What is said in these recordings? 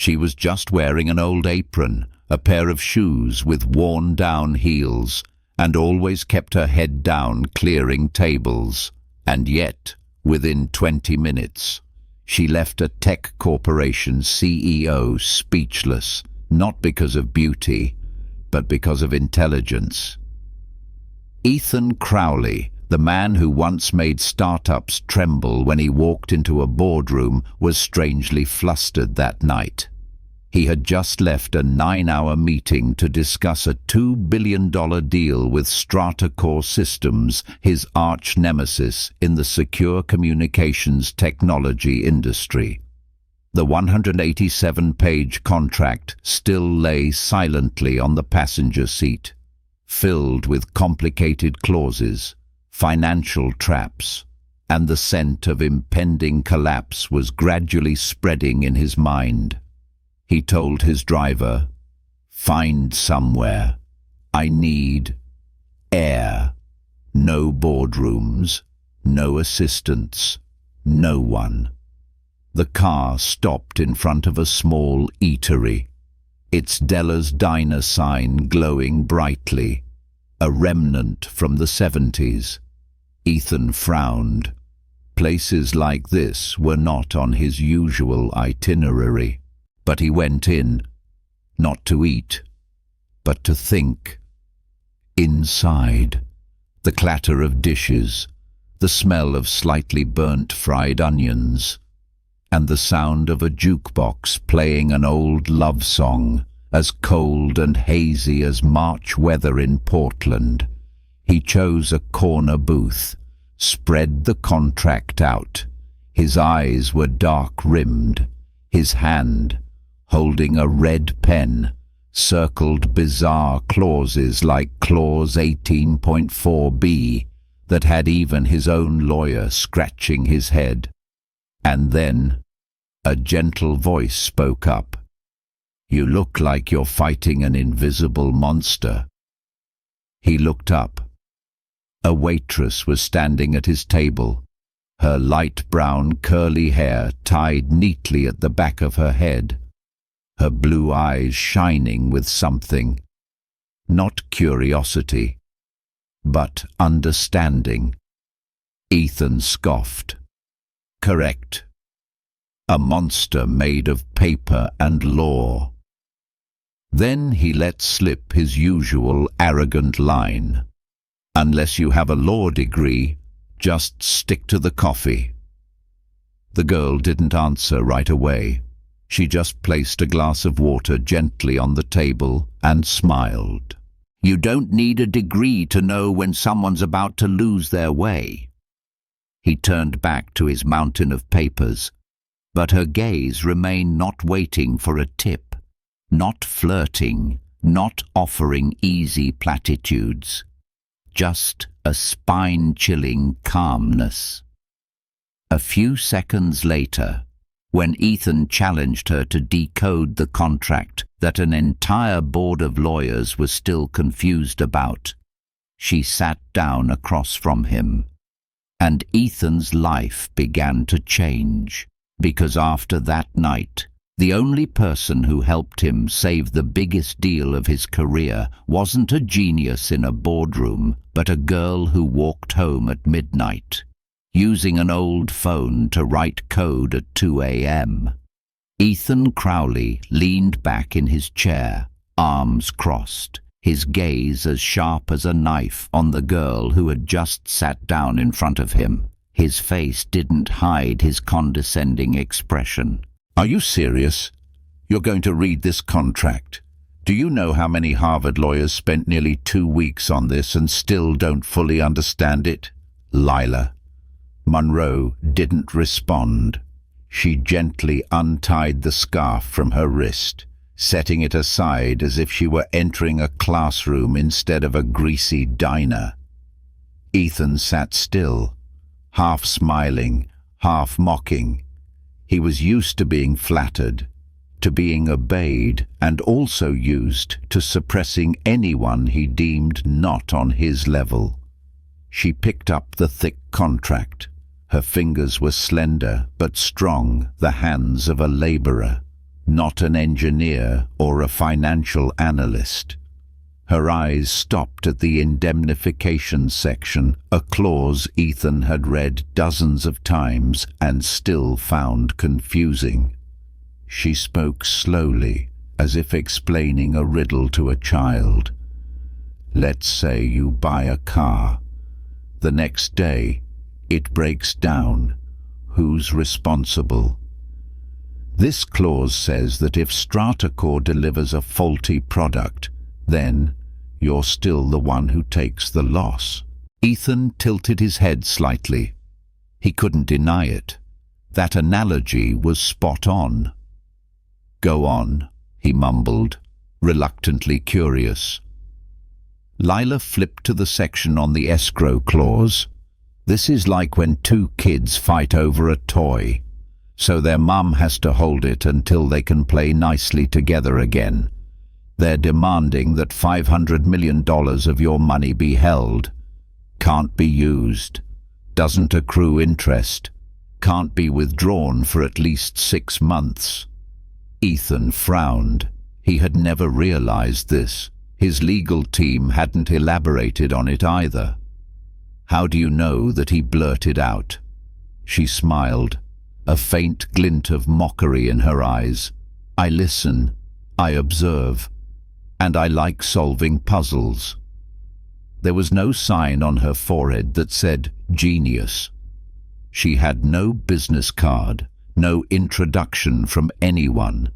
She was just wearing an old apron, a pair of shoes with worn-down heels, and always kept her head down clearing tables. And yet, within 20 minutes, she left a tech corporation CEO speechless, not because of beauty, but because of intelligence. Ethan Crowley, the man who once made startups tremble when he walked into a boardroom, was strangely flustered that night. He had just left a 9-hour meeting to discuss a $2 billion deal with Strata Core Systems, his arch-nemesis in the secure communications technology industry. The 187-page contract still lay silently on the passenger seat, filled with complicated clauses, financial traps, and the scent of impending collapse was gradually spreading in his mind. He told his driver, "Find somewhere. I need air. No boardrooms, no assistants, no one." The car stopped in front of a small eatery, its Della's Diner sign glowing brightly, a remnant from the 70s. Ethan frowned. Places like this were not on his usual itinerary. But he went in, not to eat, but to think. Inside, the clatter of dishes, the smell of slightly burnt fried onions, and the sound of a jukebox playing an old love song, as cold and hazy as March weather in Portland. He chose a corner booth, spread the contract out. His eyes were dark-rimmed, his hand, holding a red pen, circled bizarre clauses like Clause 18.4b that had even his own lawyer scratching his head. And then a gentle voice spoke up. "You look like you're fighting an invisible monster." He looked up. A waitress was standing at his table, her light brown curly hair tied neatly at the back of her head, her blue eyes shining with something. Not curiosity, but understanding. Ethan scoffed. Correct. A monster made of paper and law. Then he let slip his usual arrogant line. "Unless you have a law degree, just stick to the coffee." The girl didn't answer right away. She just placed a glass of water gently on the table and smiled. "You don't need a degree to know when someone's about to lose their way." He turned back to his mountain of papers, but her gaze remained not waiting for a tip, not flirting, not offering easy platitudes, just a spine-chilling calmness. A few seconds later, when Ethan challenged her to decode the contract that an entire board of lawyers was still confused about, she sat down across from him. And Ethan's life began to change, because after that night, the only person who helped him save the biggest deal of his career wasn't a genius in a boardroom, but a girl who walked home at midnight, using an old phone to write code at 2 a.m. Ethan Crowley leaned back in his chair, arms crossed, his gaze as sharp as a knife on the girl who had just sat down in front of him. His face didn't hide his condescending expression. "Are you serious? You're going to read this contract? Do you know how many Harvard lawyers spent nearly 2 weeks on this and still don't fully understand it?" "Lila." Monroe didn't respond. She gently untied the scarf from her wrist, setting it aside as if she were entering a classroom instead of a greasy diner. Ethan sat still, half smiling, half mocking. He was used to being flattered, to being obeyed, and also used to suppressing anyone he deemed not on his level. She picked up the thick contract. Her fingers were slender but strong, the hands of a laborer. not an engineer or a financial analyst. Her eyes stopped at the indemnification section, a clause Ethan had read dozens of times and still found confusing. She spoke slowly, as if explaining a riddle to a child. Let's say you buy a car. The next day, it breaks down. Who's responsible? This clause says that if StrataCore delivers a faulty product, then you're still the one who takes the loss. Ethan tilted his head slightly. He couldn't deny it. That analogy was spot on. Go on, he mumbled, reluctantly curious. Lila flipped to the section on the escrow clause. This is like when two kids fight over a toy, so their mum has to hold it until they can play nicely together again. They're demanding that $500 million of your money be held. Can't be used. Doesn't accrue interest. Can't be withdrawn for at least 6 months. Ethan frowned. He had never realized this. His legal team hadn't elaborated on it either. How do you know that he blurted out? She smiled, a faint glint of mockery in her eyes. I listen. I observe. And I like solving puzzles. There was no sign on her forehead that said genius. She had no business card, no introduction from anyone.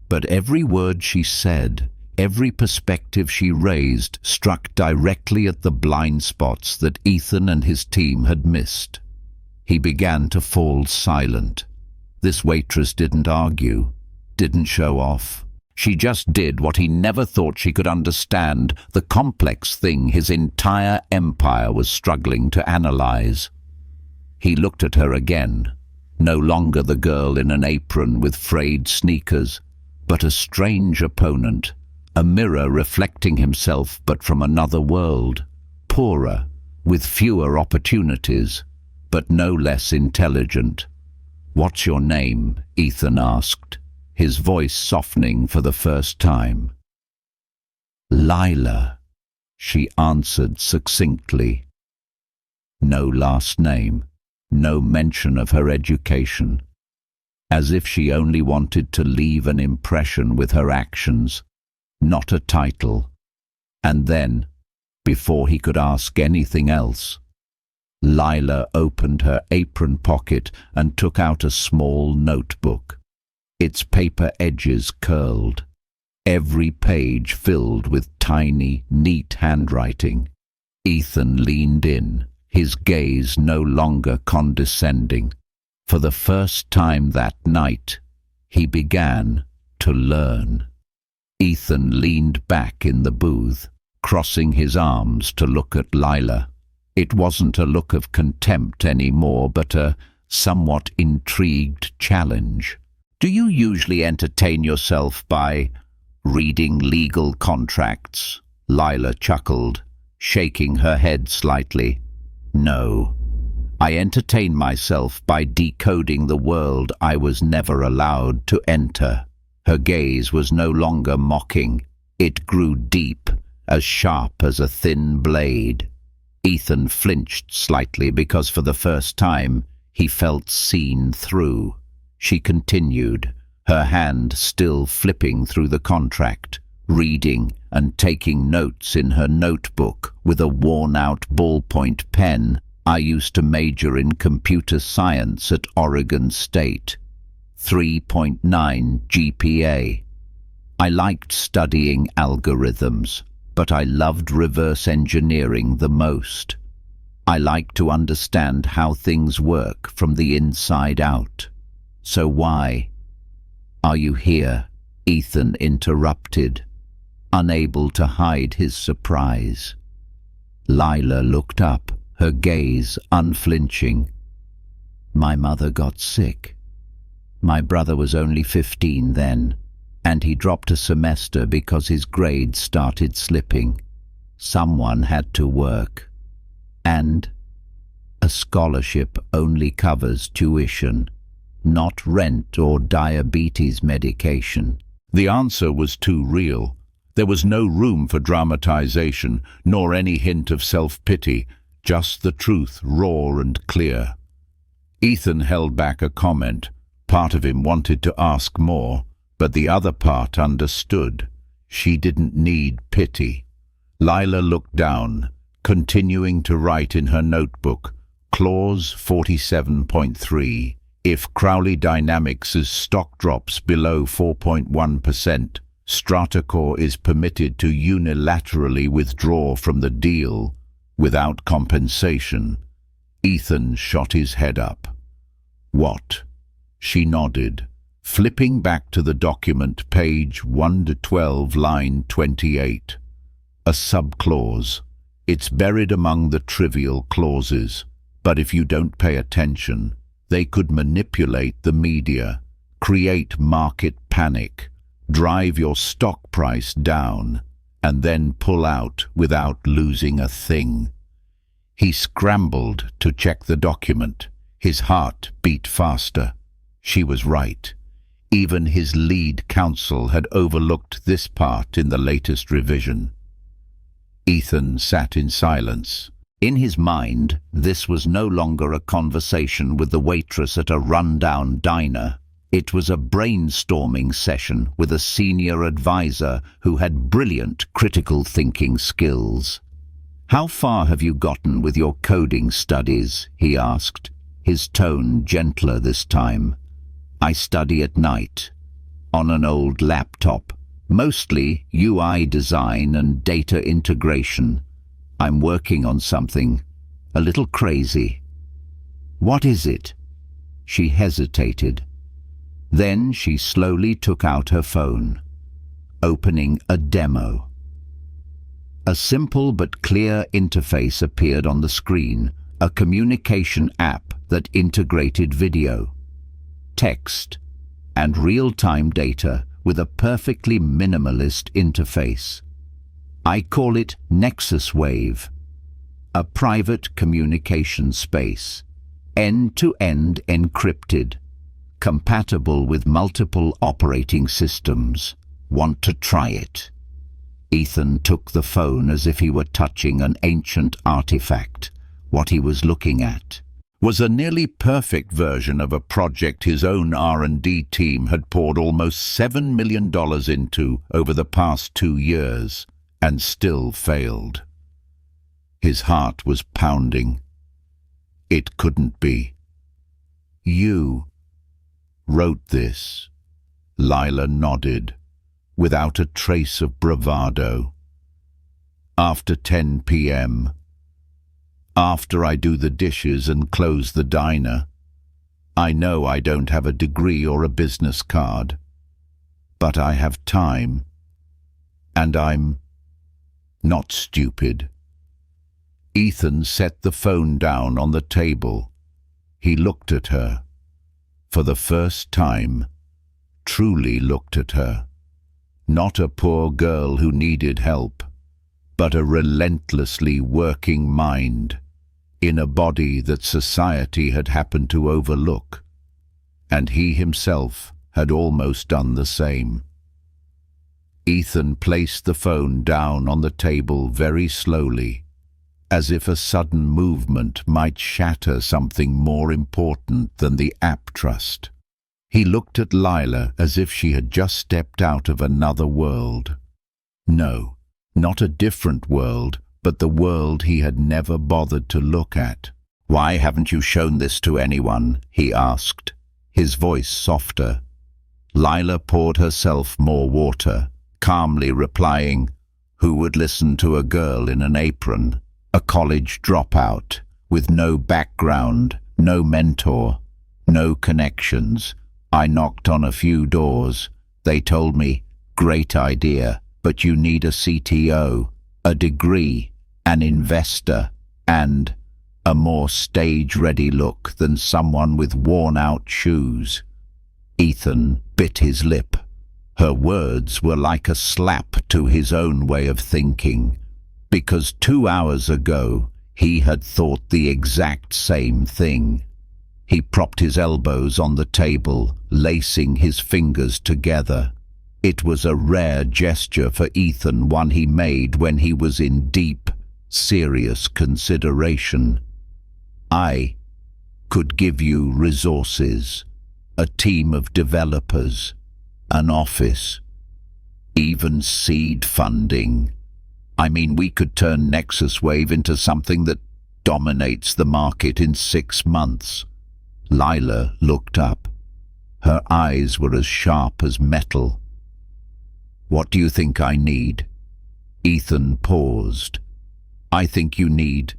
But every word she said, every perspective she raised struck directly at the blind spots that Ethan and his team had missed. He began to fall silent. This waitress didn't argue, didn't show off. She just did what he never thought she could understand, the complex thing his entire empire was struggling to analyze. He looked at her again, no longer the girl in an apron with frayed sneakers, but a strange opponent, a mirror reflecting himself but from another world, poorer, with fewer opportunities, but no less intelligent. "What's your name?" Ethan asked, his voice softening for the first time. "Lila," she answered succinctly. No last name, no mention of her education, as if she only wanted to leave an impression with her actions, not a title. And then, before he could ask anything else, Lila opened her apron pocket and took out a small notebook. Its paper edges curled, every page filled with tiny, neat handwriting. Ethan leaned in, his gaze no longer condescending. For the first time that night, he began to learn. Ethan leaned back in the booth, crossing his arms to look at Lila. It wasn't a look of contempt anymore, but a somewhat intrigued challenge. "Do you usually entertain yourself by reading legal contracts?" Lila chuckled, shaking her head slightly. "No. I entertain myself by decoding the world I was never allowed to enter." Her gaze was no longer mocking. It grew deep, as sharp as a thin blade. Ethan flinched slightly because for the first time he felt seen through. She continued, her hand still flipping through the contract, reading and taking notes in her notebook with a worn-out ballpoint pen. "I used to major in computer science at Oregon State. 3.9 GPA. I liked studying algorithms, but I loved reverse engineering the most. I like to understand how things work from the inside out. So why?" "Are you here?" Ethan interrupted, unable to hide his surprise. Lila looked up, her gaze unflinching. "My mother got sick. My brother was only 15 then, and he dropped a semester because his grades started slipping. Someone had to work. And a scholarship only covers tuition. not rent or diabetes medication. The answer was too real. There was no room for dramatization, nor any hint of self-pity, just the truth, raw and clear. Ethan held back a comment. Part of him wanted to ask more, but the other part understood. She didn't need pity. Lila looked down, continuing to write in her notebook. Clause 47.3. If Crowley Dynamics' stock drops below 4.1%, Stratacore is permitted to unilaterally withdraw from the deal without compensation. Ethan shot his head up. What? She nodded, flipping back to the document, page 1 to 12, line 28. A subclause. It's buried among the trivial clauses, but if you don't pay attention, they could manipulate the media, create market panic, drive your stock price down, and then pull out without losing a thing. He scrambled to check the document. His heart beat faster. She was right. Even his lead counsel had overlooked this part in the latest revision. Ethan sat in silence. In his mind, this was no longer a conversation with the waitress at a rundown diner. It was a brainstorming session with a senior advisor who had brilliant critical thinking skills. "How far have you gotten with your coding studies?" he asked, his tone gentler this time. "I study at night, on an old laptop, mostly UI design and data integration. I'm working on something a little crazy." "What is it?" She hesitated. Then she slowly took out her phone, opening a demo. A simple but clear interface appeared on the screen, a communication app that integrated video, text, and real-time data with a perfectly minimalist interface. "I call it Nexus Wave, a private communication space, end-to-end encrypted, compatible with multiple operating systems. Want to try it?" Ethan took the phone as if he were touching an ancient artifact. What he was looking at was a nearly perfect version of a project his own R&D team had poured almost $7 million into over the past 2 years, and still failed. His heart was pounding. It couldn't be. "You wrote this?" Lila nodded, without a trace of bravado. "After 10 p.m., after I do the dishes and close the diner. I know I don't have a degree or a business card, but I have time, and I'm not stupid." Ethan set the phone down on the table. He looked at her. For the first time, truly looked at her. Not a poor girl who needed help, but a relentlessly working mind in a body that society had happened to overlook, and he himself had almost done the same. Ethan placed the phone down on the table very slowly, as if a sudden movement might shatter something more important than the app trust. He looked at Lila as if she had just stepped out of another world. No, not a different world, but the world he had never bothered to look at. "Why haven't you shown this to anyone?" he asked, his voice softer. Lila poured herself more water, calmly replying, "Who would listen to a girl in an apron? A college dropout, with no background, no mentor, no connections. I knocked on a few doors. They told me, 'Great idea, but you need a CTO, a degree, an investor, and a more stage-ready look than someone with worn-out shoes.'" Ethan bit his lip. Her words were like a slap to his own way of thinking, because 2 hours ago he had thought the exact same thing. He propped his elbows on the table, lacing his fingers together. It was a rare gesture for Ethan, one he made when he was in deep, serious consideration. I could give you resources, a team of developers, an office, even seed funding. I mean, we could turn Nexus Wave into something that dominates the market in 6 months. Lila looked up. Her eyes were as sharp as metal. What do you think I need? Ethan paused. I think you need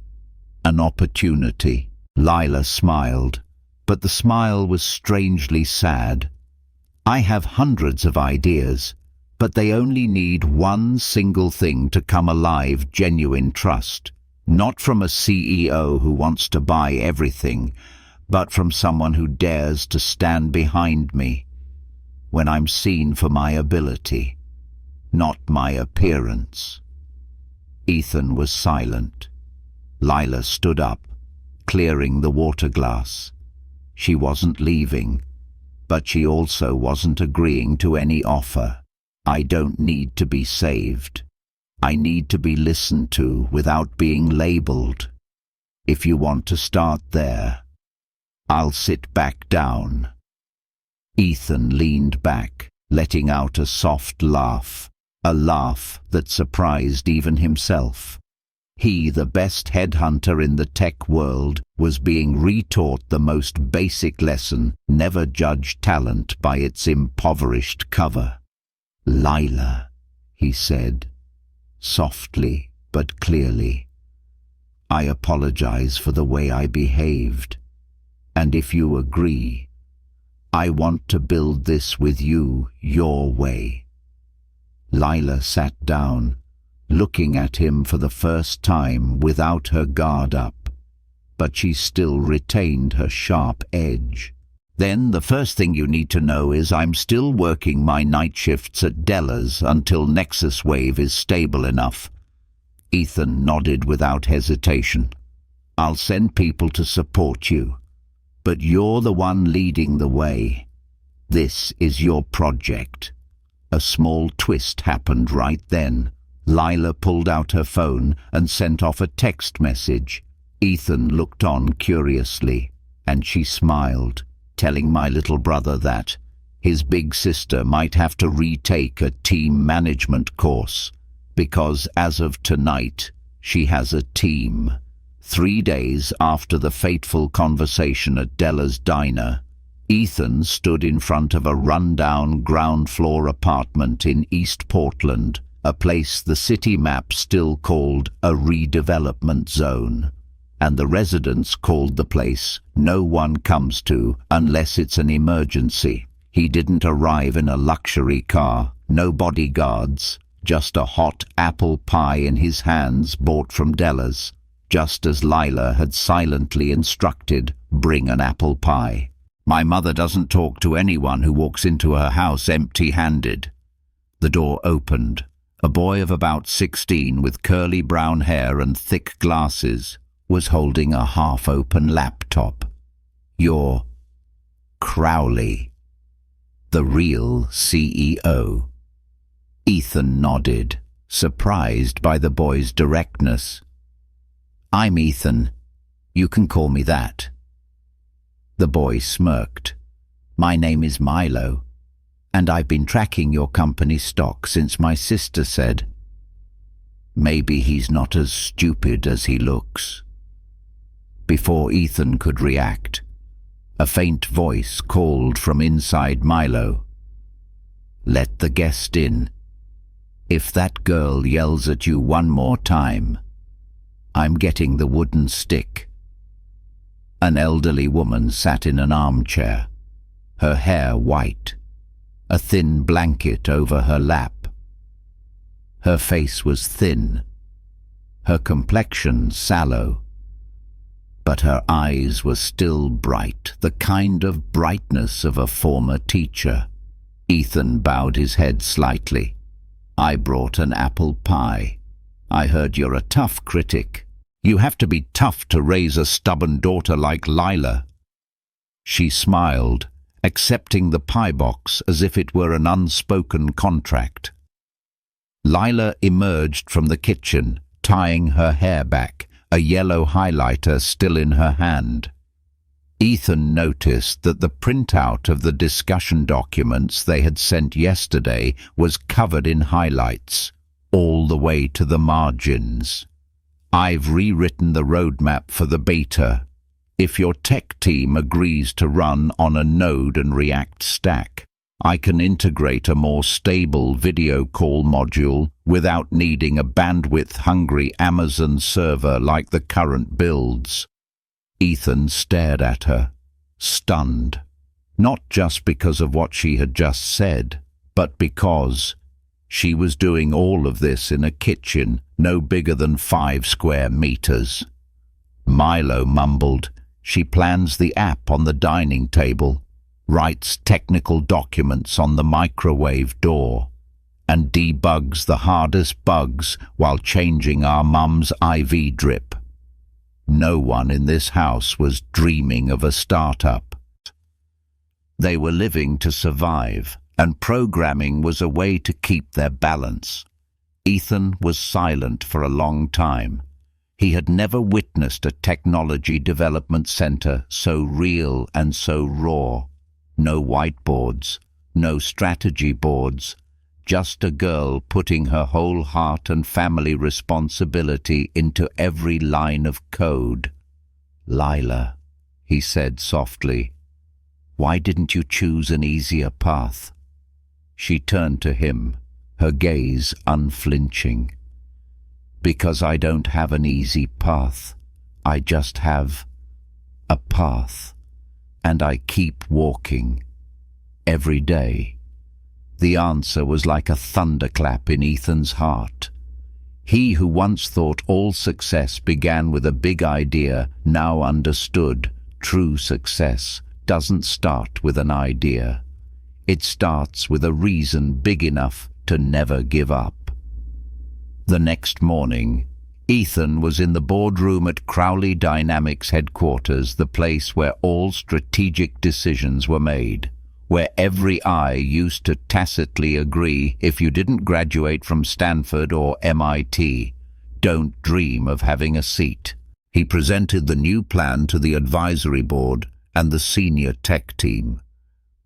an opportunity. Lila smiled, but the smile was strangely sad. I have hundreds of ideas, but they only need one single thing to come alive: genuine trust. Not from a CEO who wants to buy everything, but from someone who dares to stand behind me when I'm seen for my ability, not my appearance. Ethan was silent. Lila stood up, clearing the water glass. She wasn't leaving, but she also wasn't agreeing to any offer. I don't need to be saved. I need to be listened to without being labeled. If you want to start there, I'll sit back down. Ethan leaned back, letting out a soft laugh, a laugh that surprised even himself. He, the best headhunter in the tech world, was being retaught the most basic lesson: never judge talent by its impoverished cover. Lila, he said, softly but clearly, I apologize for the way I behaved, and if you agree, I want to build this with you your way. Lila sat down, looking at him for the first time without her guard up, but she still retained her sharp edge. Then the first thing you need to know is I'm still working my night shifts at Della's until Nexus Wave is stable enough. Ethan nodded without hesitation. I'll send people to support you, but you're the one leading the way. This is your project. A small twist happened right then. Lila pulled out her phone and sent off a text message. Ethan looked on curiously, and she smiled, telling my little brother that his big sister might have to retake a team management course, because as of tonight, she has a team. 3 days after the fateful conversation at Della's diner, Ethan stood in front of a rundown ground-floor apartment in East Portland, a place the city map still called a redevelopment zone, and the residents called the place no one comes to unless it's an emergency. He didn't arrive in a luxury car, no bodyguards, just a hot apple pie in his hands bought from Della's, just as Lila had silently instructed, bring an apple pie. My mother doesn't talk to anyone who walks into her house empty-handed. The door opened. A boy of about 16 with curly brown hair and thick glasses was holding a half-open laptop. You're Crowley, the real CEO. Ethan nodded, surprised by the boy's directness. I'm Ethan. You can call me that. The boy smirked. My name is Milo, and I've been tracking your company's stock since my sister said. Maybe he's not as stupid as he looks. Before Ethan could react, a faint voice called from inside Milo. Let the guest in. If that girl yells at you one more time, I'm getting the wooden stick. An elderly woman sat in an armchair, her hair white, a thin blanket over her lap. Her face was thin, her complexion sallow, but her eyes were still bright, the kind of brightness of a former teacher. Ethan bowed his head slightly. I brought an apple pie. I heard you're a tough critic. You have to be tough to raise a stubborn daughter like Lila. She smiled, accepting the pie box as if it were an unspoken contract. Lila emerged from the kitchen, tying her hair back, a yellow highlighter still in her hand. Ethan noticed that the printout of the discussion documents they had sent yesterday was covered in highlights, all the way to the margins. "I've rewritten the roadmap for the beta. If your tech team agrees to run on a Node and React stack, I can integrate a more stable video call module without needing a bandwidth-hungry Amazon server like the current builds." Ethan stared at her, stunned, not just because of what she had just said, but because she was doing all of this in a kitchen no bigger than 5 square meters. Milo mumbled, "She plans the app on the dining table, writes technical documents on the microwave door, and debugs the hardest bugs while changing our mum's IV drip." No one in this house was dreaming of a startup. They were living to survive, and programming was a way to keep their balance. Ethan was silent for a long time. He had never witnessed a technology development center so real and so raw. No whiteboards, no strategy boards, just a girl putting her whole heart and family responsibility into every line of code. "Lila," he said softly, "why didn't you choose an easier path?" She turned to him, her gaze unflinching. "Because I don't have an easy path. I just have a path, and I keep walking every day." The answer was like a thunderclap in Ethan's heart. He who once thought all success began with a big idea now understood true success doesn't start with an idea. It starts with a reason big enough to never give up. The next morning, Ethan was in the boardroom at Crowley Dynamics headquarters, the place where all strategic decisions were made, where every eye used to tacitly agree if you didn't graduate from Stanford or MIT, don't dream of having a seat. He presented the new plan to the advisory board and the senior tech team.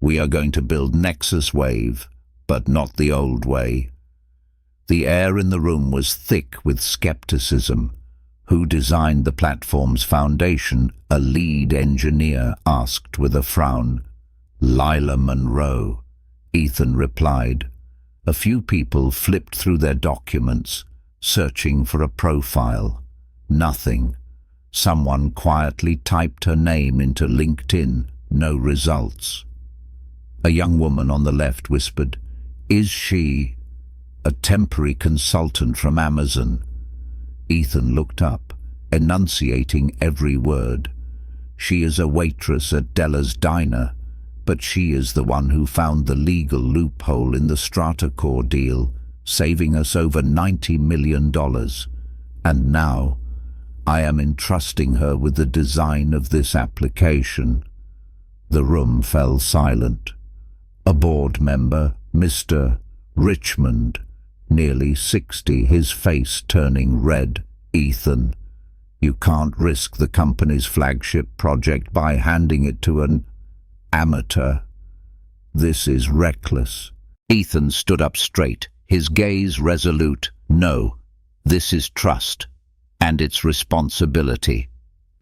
"We are going to build Nexus Wave, but not the old way." The air in the room was thick with skepticism. "Who designed the platform's foundation?" a lead engineer asked with a frown. "Lila Monroe," Ethan replied. A few people flipped through their documents, searching for a profile. Nothing. Someone quietly typed her name into LinkedIn. No results. A young woman on the left whispered, "Is she a temporary consultant from Amazon?" Ethan looked up, enunciating every word. "She is a waitress at Della's Diner, but she is the one who found the legal loophole in the StrataCore deal, saving us over $90 million. And now, I am entrusting her with the design of this application." The room fell silent. A board member, Mr. Richmond, nearly 60, his face turning red. "Ethan, you can't risk the company's flagship project by handing it to an amateur. This is reckless." Ethan stood up straight, his gaze resolute. "No, this is trust, and it's responsibility.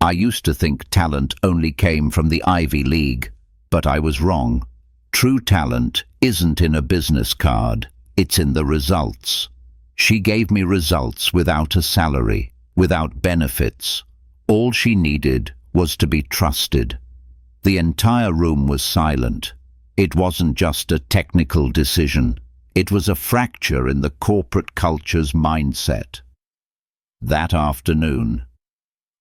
I used to think talent only came from the Ivy League, but I was wrong. True talent isn't in a business card, it's in the results. She gave me results without a salary, without benefits. All she needed was to be trusted." The entire room was silent. It wasn't just a technical decision. It was a fracture in the corporate culture's mindset. That afternoon,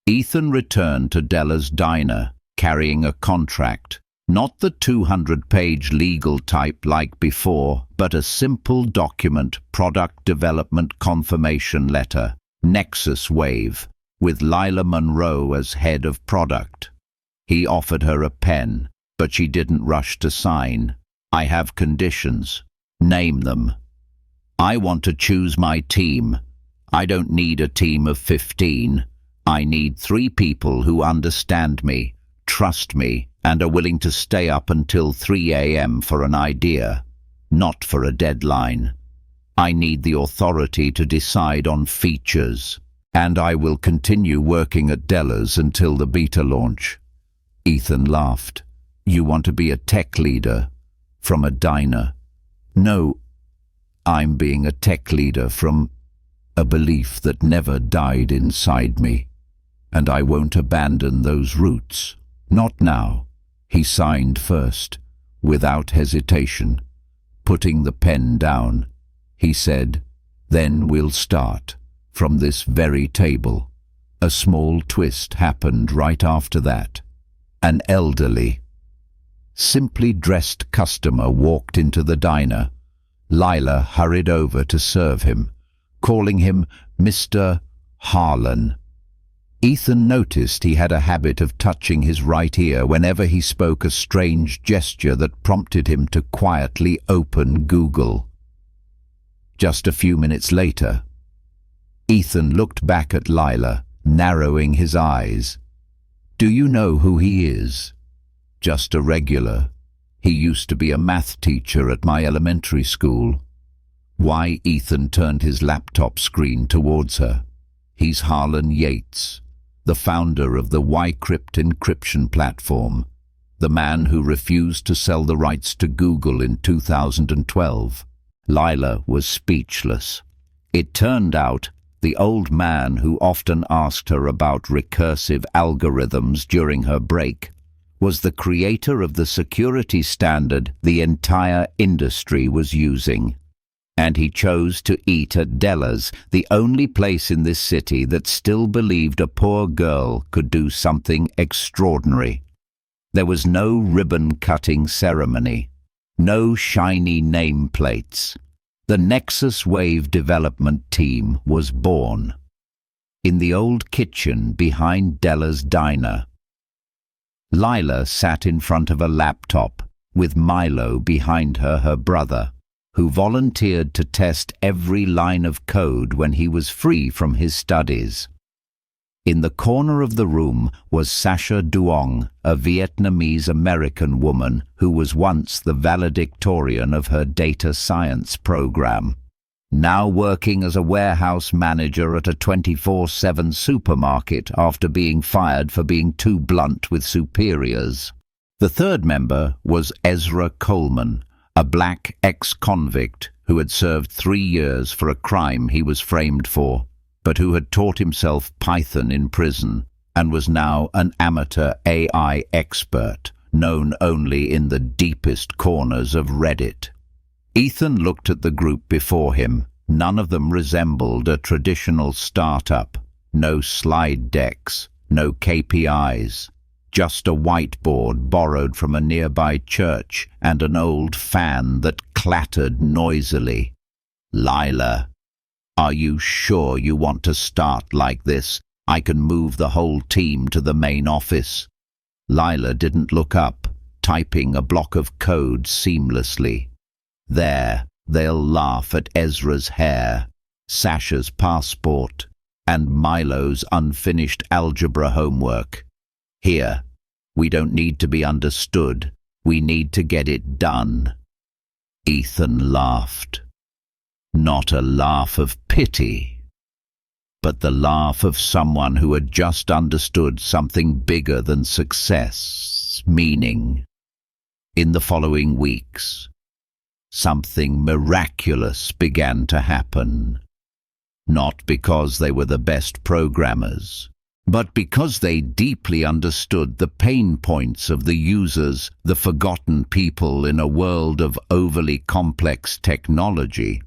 Ethan returned to Della's Diner, carrying a contract. Not the 200-page legal type like before, but a simple document, product development confirmation letter, Nexus Wave, with Lila Monroe as head of product. He offered her a pen, but she didn't rush to sign. "I have conditions." "Name them." "I want to choose my team. I don't need a team of 15. I need 3 people who understand me, trust me, and are willing to stay up until 3 a.m. for an idea, not for a deadline. I need the authority to decide on features, and I will continue working at Della's until the beta launch." Ethan laughed. "You want to be a tech leader from a diner?" "No, I'm being a tech leader from a belief that never died inside me, and I won't abandon those roots. Not now." He signed first, without hesitation. Putting the pen down, he said, "Then we'll start, from this very table." A small twist happened right after that. An elderly, simply dressed customer walked into the diner. Lila hurried over to serve him, calling him Mr. Harlan. Ethan noticed he had a habit of touching his right ear whenever he spoke, a strange gesture that prompted him to quietly open Google. Just a few minutes later, Ethan looked back at Lila, narrowing his eyes. "Do you know who he is?" "Just a regular. He used to be a math teacher at my elementary school." Why? Ethan turned his laptop screen towards her. "He's Harlan Yates, the founder of the YCrypt encryption platform, the man who refused to sell the rights to Google in 2012. Lila was speechless. It turned out the old man who often asked her about recursive algorithms during her break was the creator of the security standard the entire industry was using. And he chose to eat at Della's, the only place in this city that still believed a poor girl could do something extraordinary. There was no ribbon-cutting ceremony, no shiny nameplates. The Nexus Wave development team was born. In the old kitchen behind Della's diner, Lila sat in front of a laptop, with Milo behind her, her brother, who volunteered to test every line of code when he was free from his studies. In the corner of the room was Sasha Duong, a Vietnamese-American woman who was once the valedictorian of her data science program, now working as a warehouse manager at a 24/7 supermarket after being fired for being too blunt with superiors. The third member was Ezra Coleman, a black ex-convict who had served 3 years for a crime he was framed for, but who had taught himself Python in prison and was now an amateur AI expert, known only in the deepest corners of Reddit. Ethan looked at the group before him. None of them resembled a traditional startup. No slide decks, no KPIs. Just a whiteboard borrowed from a nearby church and an old fan that clattered noisily. "Lila, are you sure you want to start like this? I can move the whole team to the main office." Lila didn't look up, typing a block of code seamlessly. There, they'll laugh at Ezra's hair, Sasha's passport, and Milo's unfinished algebra homework. Here, we don't need to be understood. We need to get it done. Ethan laughed. Not a laugh of pity, but the laugh of someone who had just understood something bigger than success, meaning. In the following weeks, something miraculous began to happen. Not because they were the best programmers, but because they deeply understood the pain points of the users, the forgotten people in a world of overly complex technology.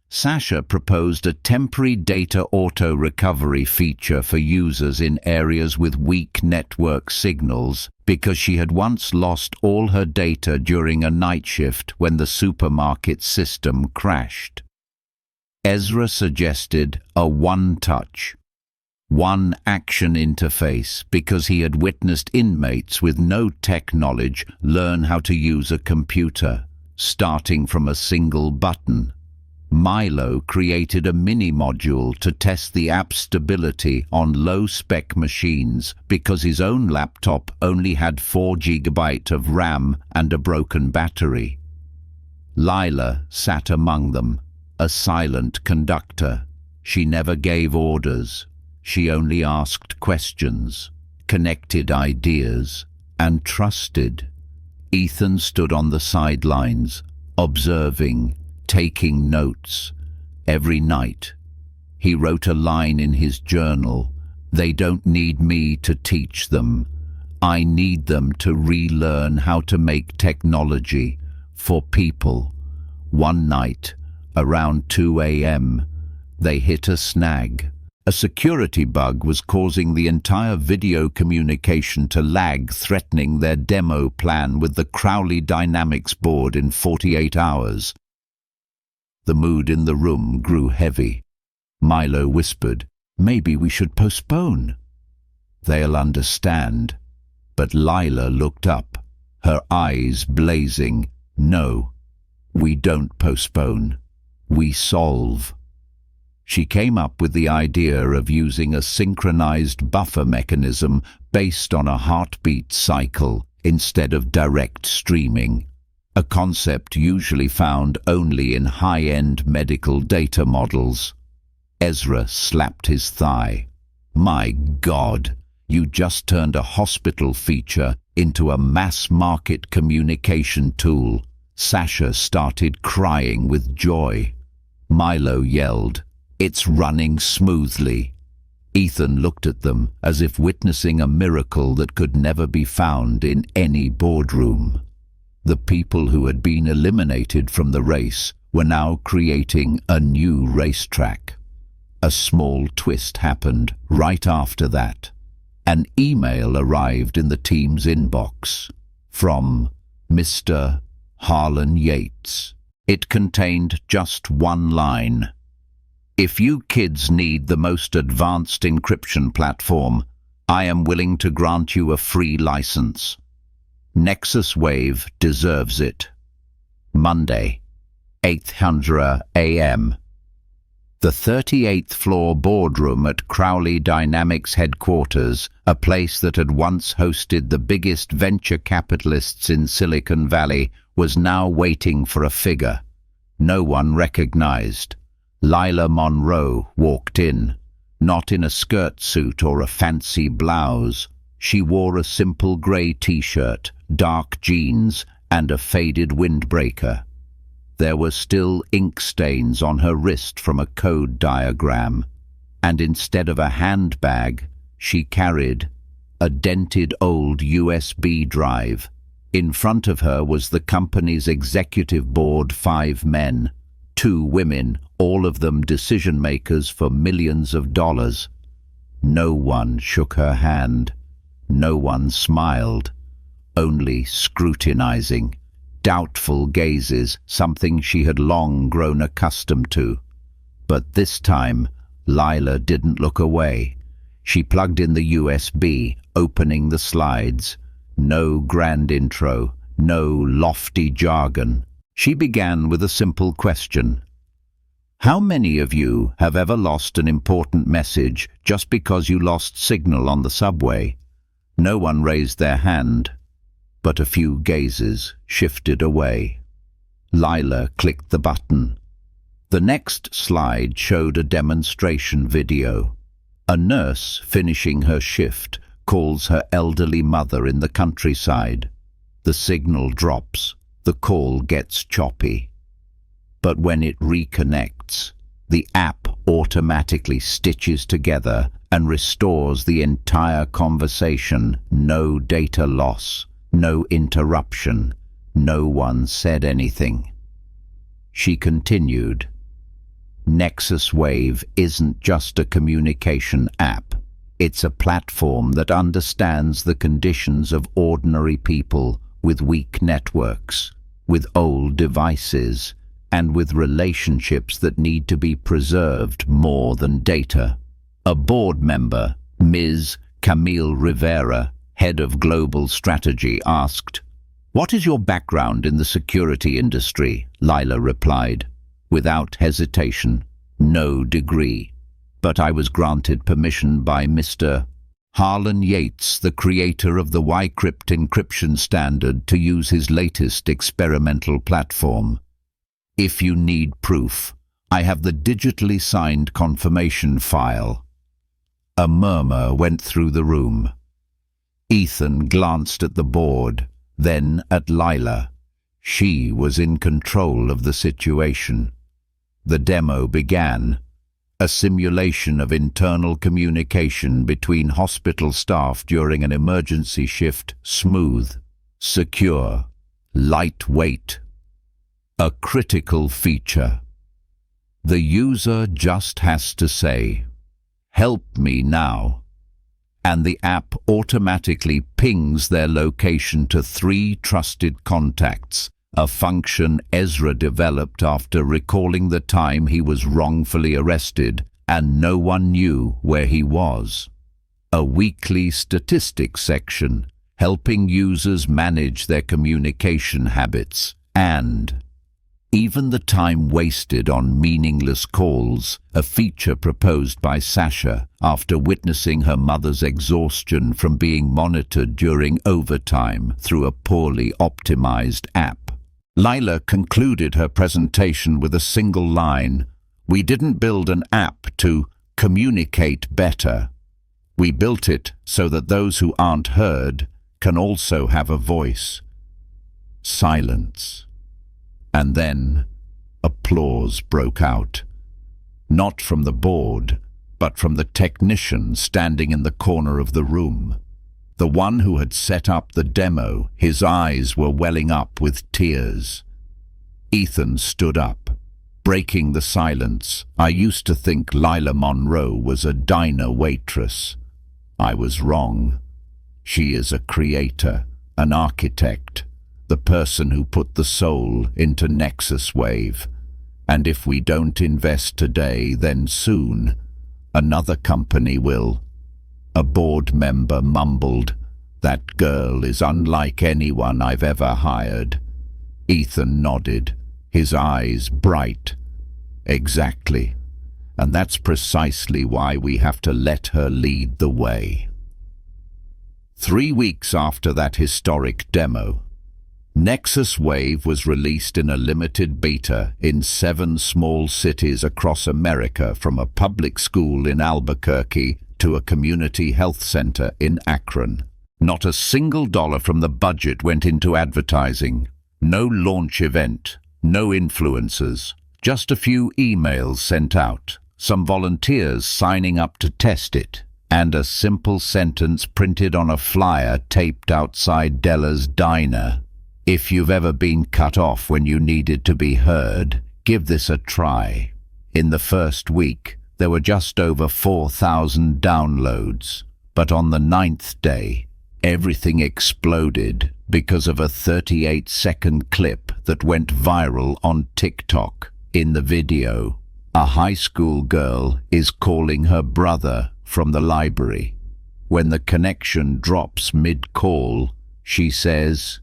Sasha proposed a temporary data auto-recovery feature for users in areas with weak network signals because she had once lost all her data during a night shift when the supermarket system crashed. Ezra suggested a one-touch, One action interface because he had witnessed inmates with no tech knowledge learn how to use a computer, starting from a single button. Milo created a mini-module to test the app's stability on low-spec machines because his own laptop only had 4 GB of RAM and a broken battery. Lila sat among them, a silent conductor. She never gave orders. She only asked questions, connected ideas, and trusted. Ethan stood on the sidelines, observing, taking notes. Every night, he wrote a line in his journal. "They don't need me to teach them. I need them to relearn how to make technology for people." One night, around 2 a.m., they hit a snag. A security bug was causing the entire video communication to lag, threatening their demo plan with the Crowley Dynamics board in 48 hours. The mood in the room grew heavy. Milo whispered, "Maybe we should postpone." "They'll understand." But Lila looked up, her eyes blazing. "No, we don't postpone. We solve." She came up with the idea of using a synchronized buffer mechanism based on a heartbeat cycle instead of direct streaming, a concept usually found only in high-end medical data models. Ezra slapped his thigh. "My God, you just turned a hospital feature into a mass-market communication tool." Sasha started crying with joy. Milo yelled, "It's running smoothly." Ethan looked at them as if witnessing a miracle that could never be found in any boardroom. The people who had been eliminated from the race were now creating a new racetrack. A small twist happened right after that. An email arrived in the team's inbox from Mr. Harlan Yates. It contained just one line. "If you kids need the most advanced encryption platform, I am willing to grant you a free license. Nexus Wave deserves it." Monday, 8:00 a.m. The 38th floor boardroom at Crowley Dynamics headquarters, a place that had once hosted the biggest venture capitalists in Silicon Valley, was now waiting for a figure no one recognized. Lila Monroe walked in, not in a skirt suit or a fancy blouse. She wore a simple grey t-shirt, dark jeans, and a faded windbreaker. There were still ink stains on her wrist from a code diagram, and instead of a handbag, she carried a dented old USB drive. In front of her was the company's executive board, 5 men, 2 women, all of them decision-makers for millions of dollars. No one shook her hand. No one smiled. Only scrutinizing, doubtful gazes, something she had long grown accustomed to. But this time, Lila didn't look away. She plugged in the USB, opening the slides. No grand intro, no lofty jargon. She began with a simple question. How many of you have ever lost an important message just because you lost signal on the subway? No one raised their hand, but a few gazes shifted away. Lila clicked the button. The next slide showed a demonstration video. A nurse finishing her shift calls her elderly mother in the countryside. The signal drops. The call gets choppy. But when it reconnects, the app automatically stitches together and restores the entire conversation. No data loss, no interruption. No one said anything. She continued, "Nexus Wave isn't just a communication app. It's a platform that understands the conditions of ordinary people with weak networks, with old devices, and with relationships that need to be preserved more than data. A board member, Ms. Camille Rivera, head of global strategy, asked, "What is your background in the security industry?" Lila replied, without hesitation, "No degree. But I was granted permission by Mr. Harlan Yates, the creator of the YCrypt encryption standard, to use his latest experimental platform. If you need proof, I have the digitally signed confirmation file." A murmur went through the room. Ethan glanced at the board, then at Lila. She was in control of the situation. The demo began. A simulation of internal communication between hospital staff during an emergency shift, smooth, secure, lightweight. A critical feature. The user just has to say, "Help me now," and the app automatically pings their location to 3 trusted contacts, a function Ezra developed after recalling the time he was wrongfully arrested and no one knew where he was. A weekly statistics section, helping users manage their communication habits, and even the time wasted on meaningless calls, a feature proposed by Sasha after witnessing her mother's exhaustion from being monitored during overtime through a poorly optimized app. Lila concluded her presentation with a single line, "We didn't build an app to communicate better. We built it so that those who aren't heard can also have a voice." Silence. And then applause broke out. Not from the board, but from the technician standing in the corner of the room. The one who had set up the demo, his eyes were welling up with tears. Ethan stood up, breaking the silence. "I used to think Lila Monroe was a diner waitress. I was wrong. She is a creator, an architect, the person who put the soul into Nexus Wave. And if we don't invest today, then soon, another company will." A board member mumbled, "That girl is unlike anyone I've ever hired." Ethan nodded, his eyes bright. "Exactly. And that's precisely why we have to let her lead the way." 3 weeks after that historic demo, Nexus Wave was released in a limited beta in 7 small cities across America, from a public school in Albuquerque to a community health center in Akron. Not a single dollar from the budget went into advertising. No launch event, no influencers, just a few emails sent out, some volunteers signing up to test it, and a simple sentence printed on a flyer taped outside Della's diner. "If you've ever been cut off when you needed to be heard, give this a try." In the first week, there were just over 4,000 downloads, but on the 9th day, everything exploded because of a 38-second clip that went viral on TikTok. In the video, a high school girl is calling her brother from the library. When the connection drops mid-call, she says,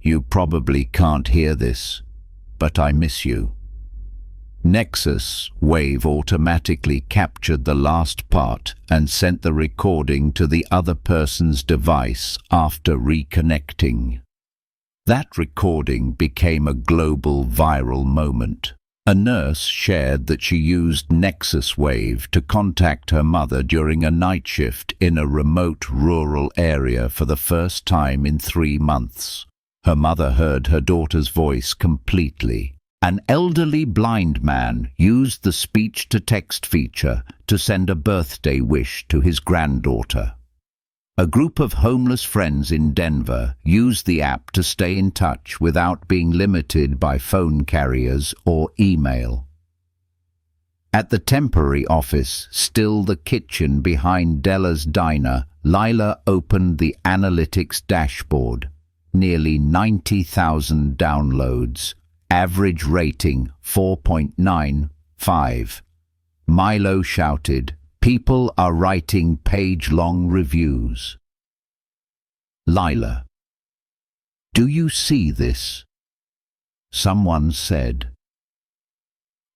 "You probably can't hear this, but I miss you." Nexus Wave automatically captured the last part and sent the recording to the other person's device after reconnecting. That recording became a global viral moment. A nurse shared that she used Nexus Wave to contact her mother during a night shift in a remote rural area for the first time in 3 months. Her mother heard her daughter's voice completely. An elderly blind man used the speech-to-text feature to send a birthday wish to his granddaughter. A group of homeless friends in Denver used the app to stay in touch without being limited by phone carriers or email. At the temporary office, still the kitchen behind Della's diner, Lila opened the analytics dashboard. Nearly 90,000 downloads. Average rating 4.95. Milo shouted, People are writing page-long reviews. Lila. Do you see this? Someone said.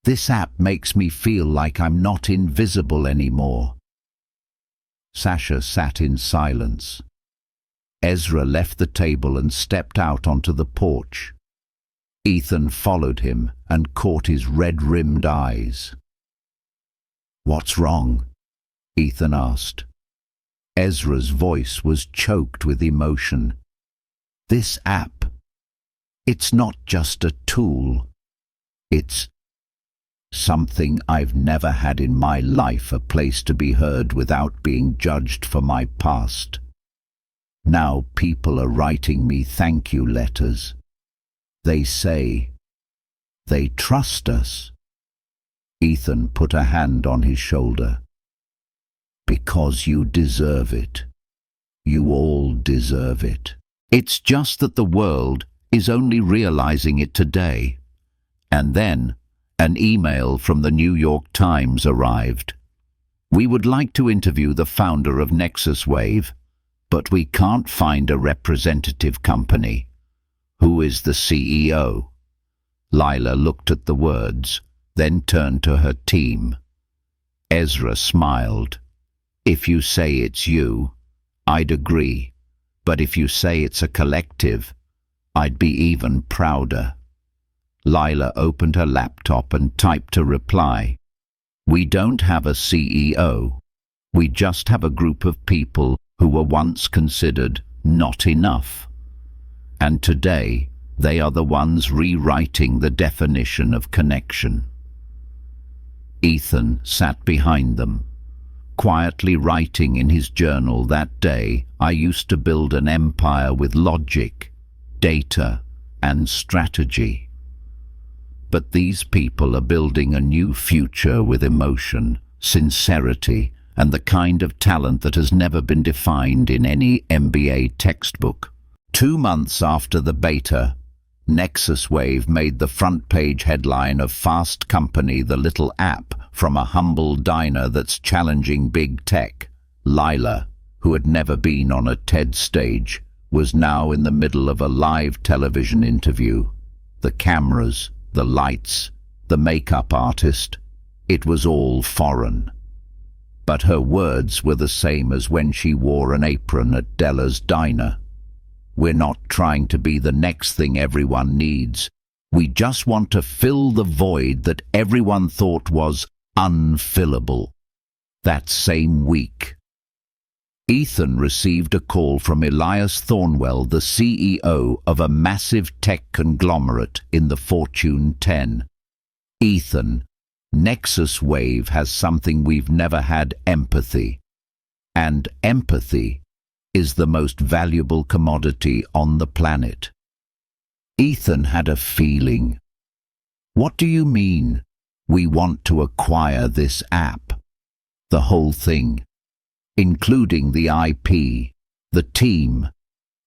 This app makes me feel like I'm not invisible anymore. Sasha sat in silence. Ezra left the table and stepped out onto the porch. Ethan followed him and caught his red-rimmed eyes. What's wrong? Ethan asked. Ezra's voice was choked with emotion. This app, it's not just a tool. It's something I've never had in my life, a place to be heard without being judged for my past. Now people are writing me thank you letters. They say they trust us. Ethan put a hand on his shoulder. Because you deserve it. You all deserve it. It's just that the world is only realizing it today. And then an email from the New York Times arrived. We would like to interview the founder of Nexus Wave, but we can't find a representative company. Who is the CEO? Lila looked at the words, then turned to her team. Ezra smiled. If you say it's you, I'd agree. But if you say it's a collective, I'd be even prouder. Lila opened her laptop and typed a reply. We don't have a CEO. We just have a group of people who were once considered not enough. And today, they are the ones rewriting the definition of connection. Ethan sat behind them, quietly writing in his journal that day, I used to build an empire with logic, data, and strategy. But these people are building a new future with emotion, sincerity, and the kind of talent that has never been defined in any MBA textbook. 2 months after the beta, Nexus Wave made the front page headline of Fast Company, the little app from a humble diner that's challenging big tech. Lila, who had never been on a TED stage, was now in the middle of a live television interview. The cameras, the lights, the makeup artist, it was all foreign. But her words were the same as when she wore an apron at Della's diner. We're not trying to be the next thing everyone needs. We just want to fill the void that everyone thought was unfillable. That same week, Ethan received a call from Elias Thornwell, the CEO of a massive tech conglomerate in the Fortune 10. Ethan, Nexus Wave has something we've never had: empathy. And empathy is the most valuable commodity on the planet. Ethan had a feeling. What do you mean? We want to acquire this app. The whole thing, including the IP, the team,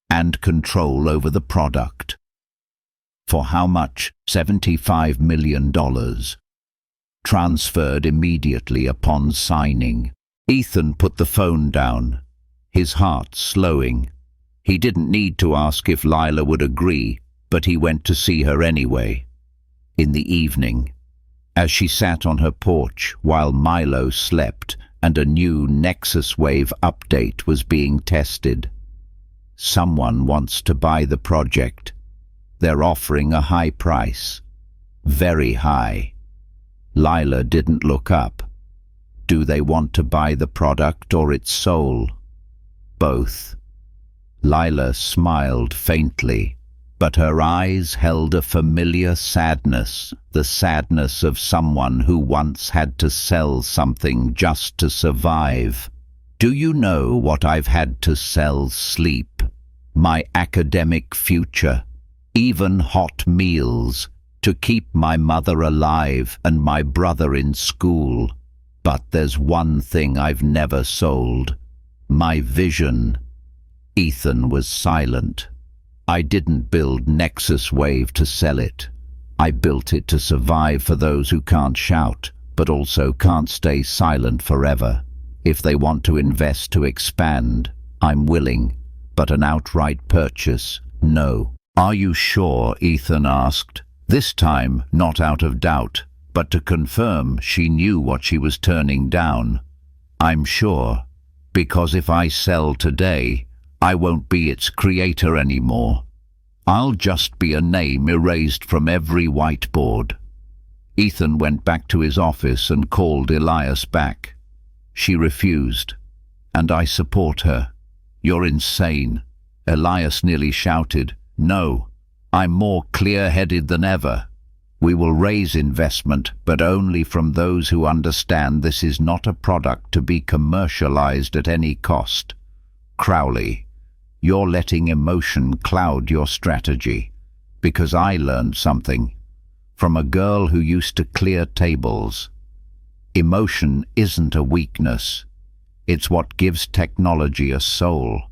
and control over the product. For how much? $75 million. Transferred immediately upon signing. Ethan put the phone down, his heart slowing. He didn't need to ask if Lila would agree, but he went to see her anyway. In the evening, as she sat on her porch while Milo slept and a new Nexus Wave update was being tested. Someone wants to buy the project. They're offering a high price. Very high. Lila didn't look up. Do they want to buy the product or its soul? Both. Lila smiled faintly, but her eyes held a familiar sadness, the sadness of someone who once had to sell something just to survive. Do you know what I've had to sell? Sleep, my academic future, even hot meals, to keep my mother alive and my brother in school. But there's one thing I've never sold: my vision. Ethan was silent. I didn't build Nexus Wave to sell it. I built it to survive for those who can't shout, but also can't stay silent forever. If they want to invest to expand, I'm willing, but an outright purchase, no. Are you sure? Ethan asked, this time not out of doubt, but to confirm she knew what she was turning down. I'm sure, because if I sell today, I won't be its creator anymore. I'll just be a name erased from every whiteboard. Ethan went back to his office and called Elias back. She refused, and I support her. You're insane. Elias nearly shouted. No, I'm more clear-headed than ever. We will raise investment, but only from those who understand this is not a product to be commercialized at any cost. Crowley, you're letting emotion cloud your strategy, because I learned something from a girl who used to clear tables. Emotion isn't a weakness. It's what gives technology a soul.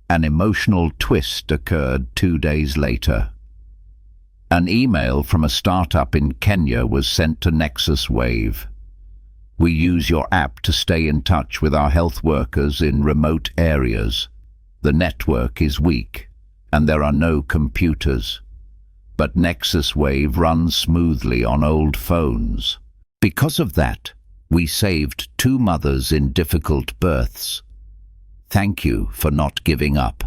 An emotional twist occurred 2 days later. An email from a startup in Kenya was sent to Nexus Wave. We use your app to stay in touch with our health workers in remote areas. The network is weak, and there are no computers. But Nexus Wave runs smoothly on old phones. Because of that, we saved 2 mothers in difficult births. Thank you for not giving up.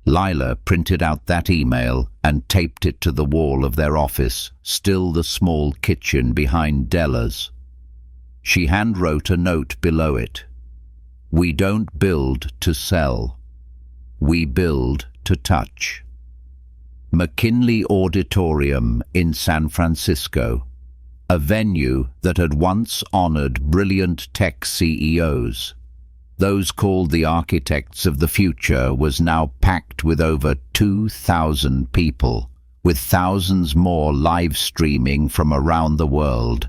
Lila printed out that email and taped it to the wall of their office, still the small kitchen behind Della's. She handwrote a note below it. We don't build to sell. We build to touch. McKinley Auditorium in San Francisco, a venue that had once honored brilliant tech CEOs. Those called the architects of the future was now packed with over 2,000 people, with thousands more live streaming from around the world.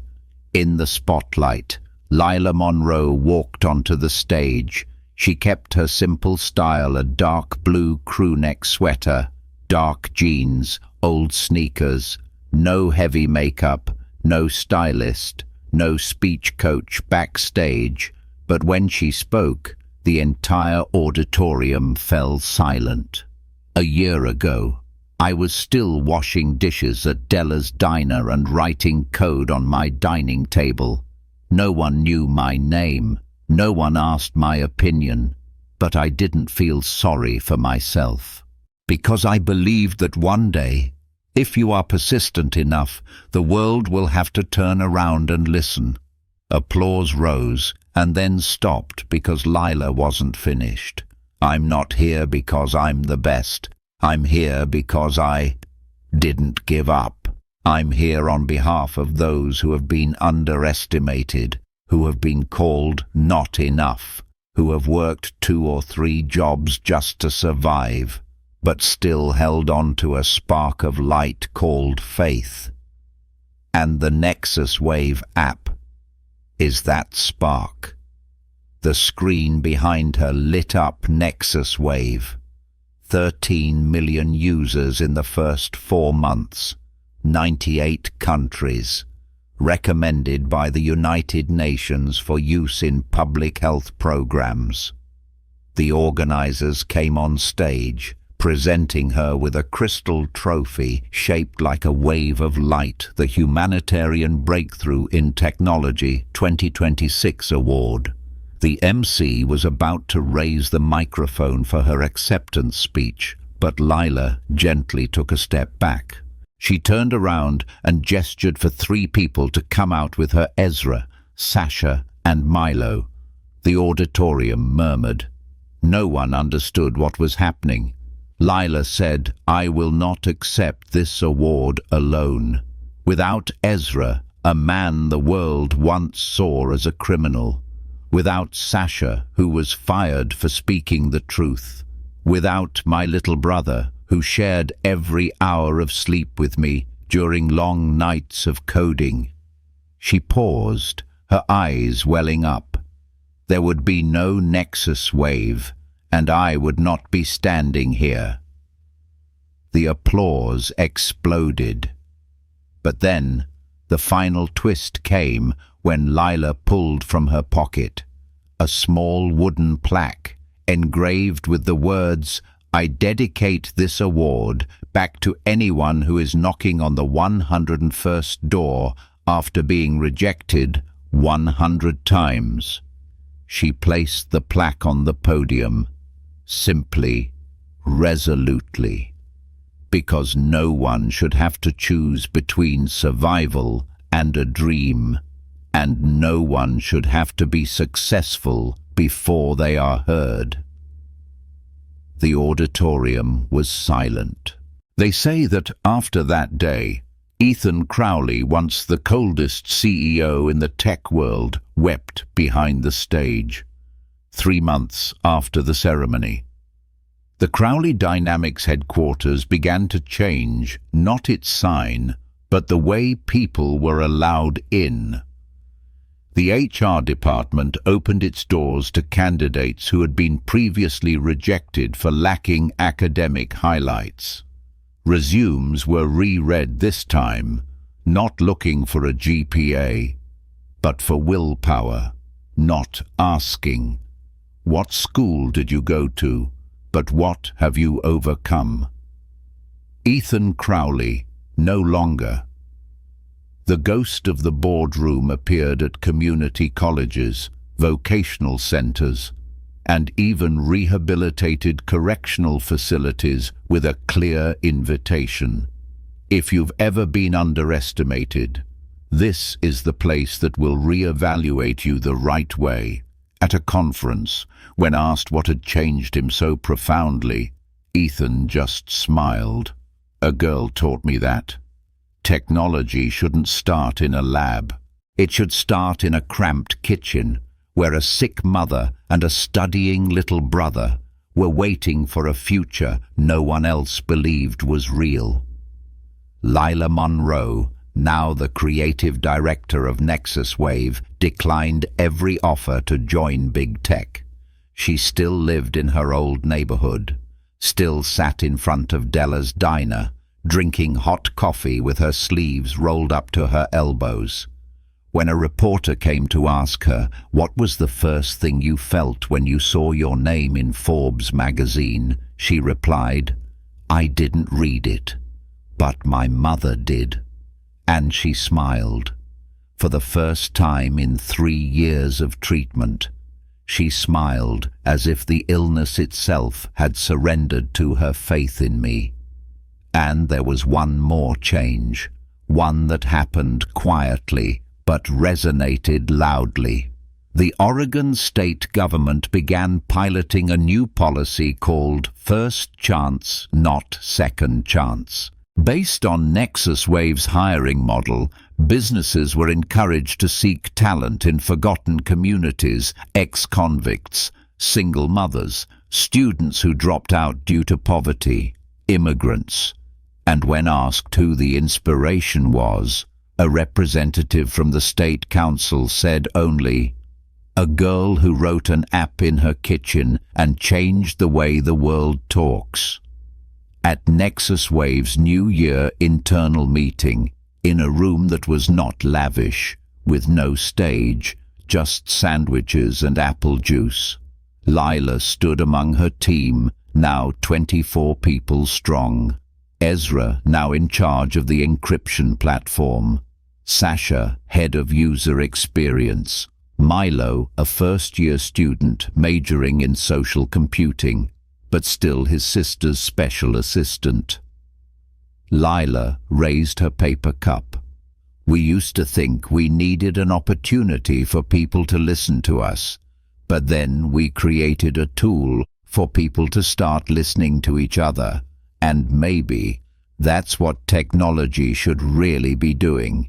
In the spotlight, Lila Monroe walked onto the stage. She kept her simple style, a dark blue crewneck sweater, dark jeans, old sneakers, no heavy makeup, no stylist, no speech coach backstage. But when she spoke, the entire auditorium fell silent. A year ago, I was still washing dishes at Della's diner and writing code on my dining table. No one knew my name. No one asked my opinion. But I didn't feel sorry for myself. Because I believed that one day, if you are persistent enough, the world will have to turn around and listen. Applause rose and then stopped because Lila wasn't finished. I'm not here because I'm the best. I'm here because I didn't give up. I'm here on behalf of those who have been underestimated, who have been called not enough, who have worked 2 or 3 jobs just to survive, but still held on to a spark of light called faith. And the Nexus Wave app is that spark. The screen behind her lit up Nexus Wave. 13 million users in the first 4 months. 98 countries. Recommended by the United Nations for use in public health programs. The organizers came on stage, presenting her with a crystal trophy shaped like a wave of light, the Humanitarian Breakthrough in Technology 2026 award. The MC was about to raise the microphone for her acceptance speech, but Lila gently took a step back. She turned around and gestured for 3 people to come out with her: Ezra, Sasha, and Milo. The auditorium murmured. No one understood what was happening. Lila said, I will not accept this award alone. Without Ezra, a man the world once saw as a criminal. Without Sasha, who was fired for speaking the truth. Without my little brother, who shared every hour of sleep with me during long nights of coding. She paused, her eyes welling up. There would be no Nexus Wave, and I would not be standing here. The applause exploded. But then the final twist came when Lila pulled from her pocket a small wooden plaque engraved with the words, "I dedicate this award back to anyone who is knocking on the 101st door after being rejected 100 times. She placed the plaque on the podium, simply, resolutely, because no one should have to choose between survival and a dream, and no one should have to be successful before they are heard. The auditorium was silent. They say that after that day, Ethan Crowley, once the coldest CEO in the tech world, wept behind the stage, 3 months after the ceremony. The Crowley Dynamics headquarters began to change, not its sign, but the way people were allowed in. The HR department opened its doors to candidates who had been previously rejected for lacking academic highlights. Resumes were reread this time, not looking for a GPA, but for willpower, not asking, "What school did you go to, but what have you overcome?" Ethan Crowley, no longer. The ghost of the boardroom appeared at community colleges, vocational centers, and even rehabilitated correctional facilities with a clear invitation. If you've ever been underestimated, this is the place that will reevaluate you the right way. At a conference, when asked what had changed him so profoundly, Ethan just smiled. "A girl taught me that. Technology shouldn't start in a lab. It should start in a cramped kitchen, where a sick mother and a studying little brother were waiting for a future no one else believed was real." Lila Monroe, now the creative director of Nexus Wave, declined every offer to join big tech. She still lived in her old neighborhood, still sat in front of Della's diner, drinking hot coffee with her sleeves rolled up to her elbows. When a reporter came to ask her, "What was the first thing you felt when you saw your name in Forbes magazine?" she replied, "I didn't read it, but my mother did." And she smiled. For the first time in 3 years of treatment, she smiled as if the illness itself had surrendered to her faith in me. And there was one more change, one that happened quietly but resonated loudly. The Oregon state government began piloting a new policy called First Chance, Not Second Chance. Based on Nexus Wave's hiring model, businesses were encouraged to seek talent in forgotten communities, ex-convicts, single mothers, students who dropped out due to poverty, immigrants. And when asked who the inspiration was, a representative from the state council said only, "A girl who wrote an app in her kitchen and changed the way the world talks." At Nexus Wave's New Year internal meeting, in a room that was not lavish, with no stage, just sandwiches and apple juice, Lila stood among her team, now 24 people strong. Ezra, now in charge of the encryption platform. Sasha, head of user experience. Milo, a first-year student majoring in social computing, but still his sister's special assistant. Lila raised her paper cup. "We used to think we needed an opportunity for people to listen to us, but then we created a tool for people to start listening to each other. And maybe that's what technology should really be doing."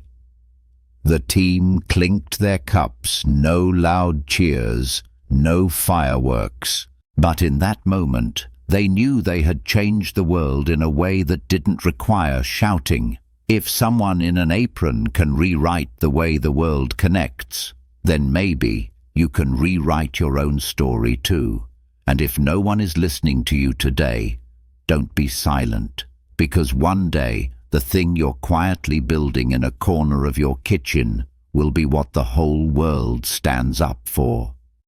The team clinked their cups, no loud cheers, no fireworks. But in that moment, they knew they had changed the world in a way that didn't require shouting. If someone in an apron can rewrite the way the world connects, then maybe you can rewrite your own story too. And if no one is listening to you today, don't be silent, because one day the thing you're quietly building in a corner of your kitchen will be what the whole world stands up for.